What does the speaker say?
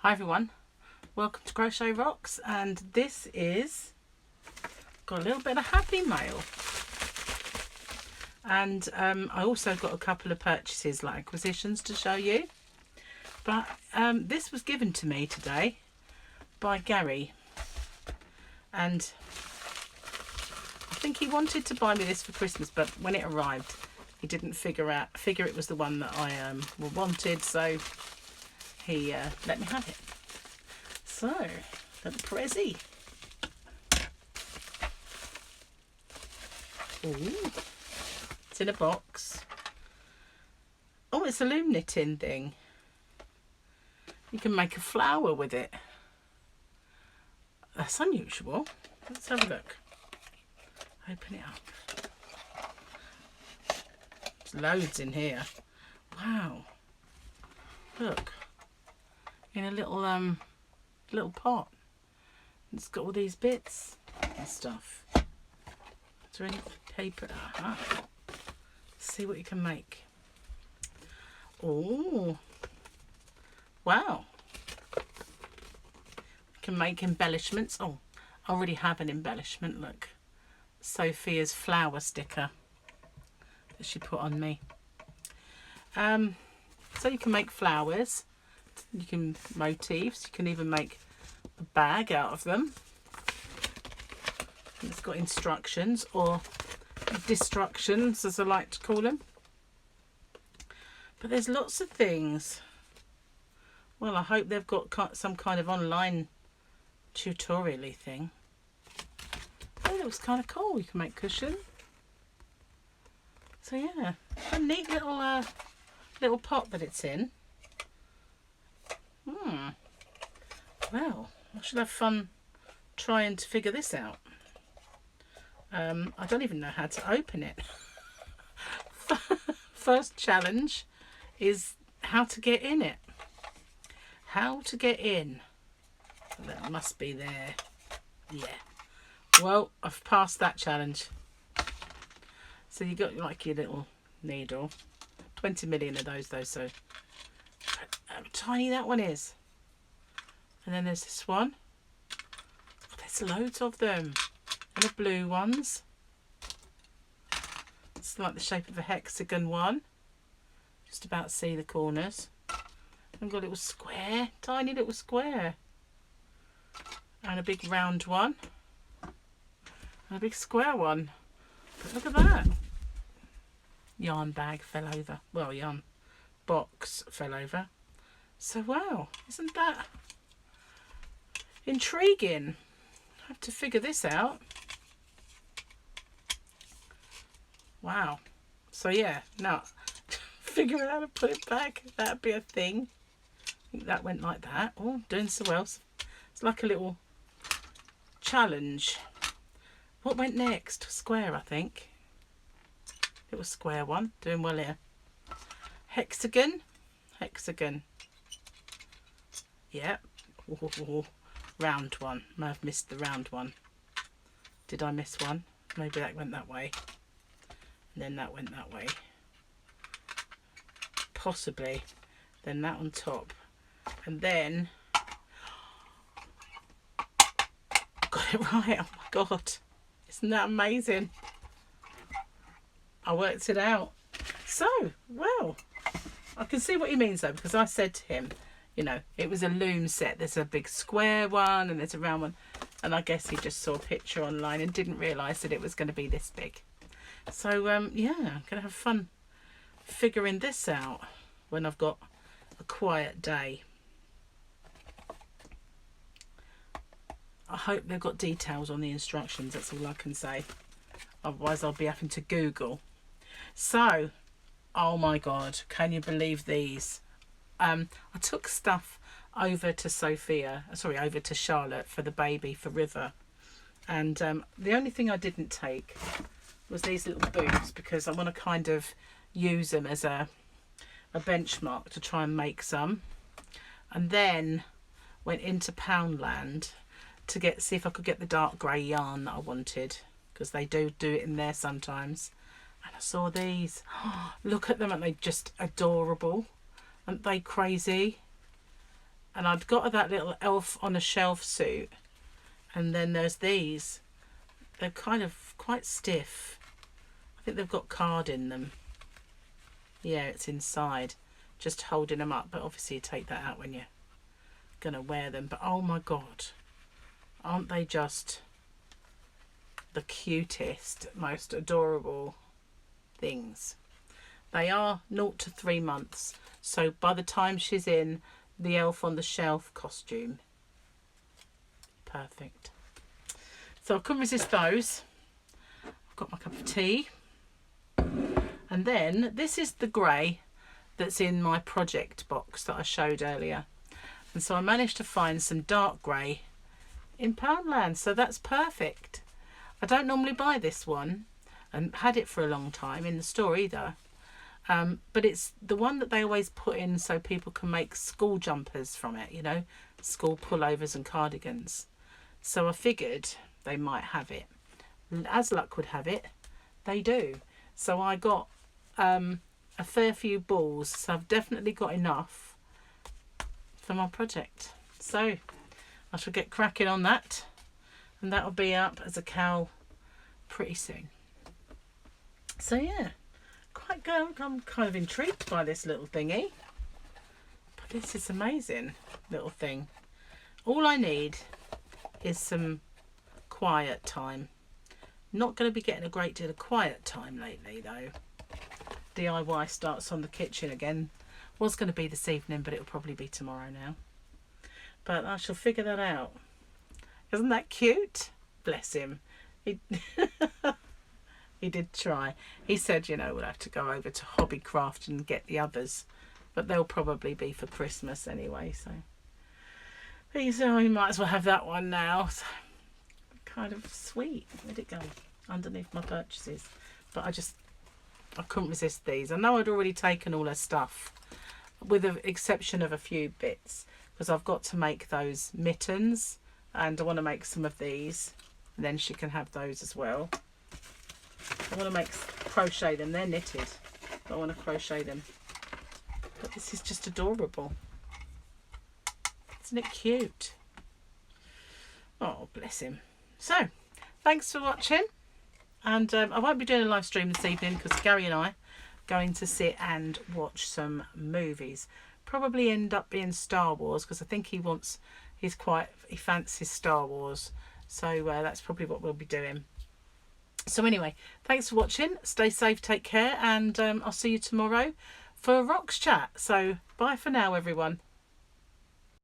Hi everyone, welcome to Crochet Rocks, and this is got a little bit of happy mail, and I also got a couple of purchases like acquisitions to show you, but this was given to me today by Gary, and I think he wanted to buy me this for Christmas, but when it arrived he didn't figure it was the one that I wanted, so he let me have it. So, little prezzy. Ooh, it's in a box. Oh, it's a loom knitting thing. You can make a flower with it. That's unusual. Let's have a look. Open it up. There's loads in here. Wow. Look. In a little pot. It's got all these bits and stuff. Is there any paper? Let's see what you can make. Oh, wow. You can make embellishments. Oh, I already have an embellishment. Look, Sophia's flower sticker that she put on me. So you can make flowers. You can motifs. You can even make a bag out of them. And it's got instructions, or destructions as I like to call them. But there's lots of things. Well, I hope they've got some kind of online tutorial-y thing. Oh, it looks kind of cool. You can make cushion. So yeah, a neat little pot that it's in. Well, I should have fun trying to figure this out. I don't even know how to open it. First challenge is how to get in it. How to get in. That must be there. Yeah. Well, I've passed that challenge. So you got like your little needle. 20 million of those though, so how tiny that one is. And then there's this one. Oh, there's loads of them. And the blue ones. It's like the shape of a hexagon one. Just about see the corners. And got a little square, tiny little square. And a big round one. And a big square one. But look at that. Yarn bag fell over. Well, yarn box fell over. So wow, isn't that intriguing? I have to figure this out. Wow. So yeah, now figure out how to put it back. That'd be a thing. I think that went like that. Oh, doing so well. It's like a little challenge. What went next? Square, I think. Little square one. Doing well here. Hexagon. Hexagon. Yep. Ooh, round one. May have missed the round one. Did I miss one? Maybe that went that way. And then that went that way. Possibly. Then that on top. And then got it right. Oh my god. Isn't that amazing? I worked it out. So, well, I can see what he means though, because I said to him, you know, it was a loom set. There's a big square one and there's a round one. And I guess he just saw a picture online and didn't realise that it was going to be this big. So, yeah, I'm going to have fun figuring this out when I've got a quiet day. I hope they've got details on the instructions. That's all I can say. Otherwise, I'll be having to Google. So, oh my God, can you believe these? I took stuff over to over to Charlotte for the baby, for River. And the only thing I didn't take was these little boots, because I want to kind of use them as a benchmark to try and make some. And then went into Poundland to see if I could get the dark grey yarn that I wanted, because they do it in there sometimes. And I saw these. Oh, look at them, aren't they just adorable? Aren't they crazy? And I'd got her that little elf on a shelf suit. And then there's these. They're kind of quite stiff. I think they've got card in them. Yeah, it's inside. Just holding them up. But obviously you take that out when you're going to wear them. But oh my God. Aren't they just the cutest, most adorable things? They are 0 to 3 months. So by the time she's in the elf on the shelf costume. Perfect. So I couldn't resist those. I've got my cup of tea. And then this is the grey that's in my project box that I showed earlier. And so I managed to find some dark grey in Poundland. So that's perfect. I don't normally buy this one and had it for a long time in the store either. But it's the one that they always put in so people can make school jumpers from it, you know, school pullovers and cardigans. So I figured they might have it. As luck would have it, they do. So I got a fair few balls, so I've definitely got enough for my project. So I shall get cracking on that, and that'll be up as a cowl pretty soon. So yeah, quite good. I'm kind of intrigued by this little thingy. But this is amazing little thing. All I need is some quiet time. Not going to be getting a great deal of quiet time lately though. DIY starts on the kitchen again. Was going to be this evening, but it'll probably be tomorrow now. But I shall figure that out. Isn't that cute? Bless him. He, he did try. He said, you know, we'll have to go over to Hobbycraft and get the others. But they'll probably be for Christmas anyway. So he said, oh, you might as well have that one now. So, kind of sweet. Where'd it go? Underneath my purchases. But I couldn't resist these. I know I'd already taken all her stuff, with the exception of a few bits, because I've got to make those mittens, and I want to make some of these, and then she can have those as well. I want to crochet them. They're knitted, but I want to crochet them. But this is just adorable. Isn't it cute? Oh, bless him. So, thanks for watching. And I won't be doing a live stream this evening because Gary and I are going to sit and watch some movies. Probably end up being Star Wars because I think he fancies Star Wars. So that's probably what we'll be doing. So anyway, thanks for watching. Stay safe, take care, and I'll see you tomorrow for a Rocks chat. So bye for now, everyone.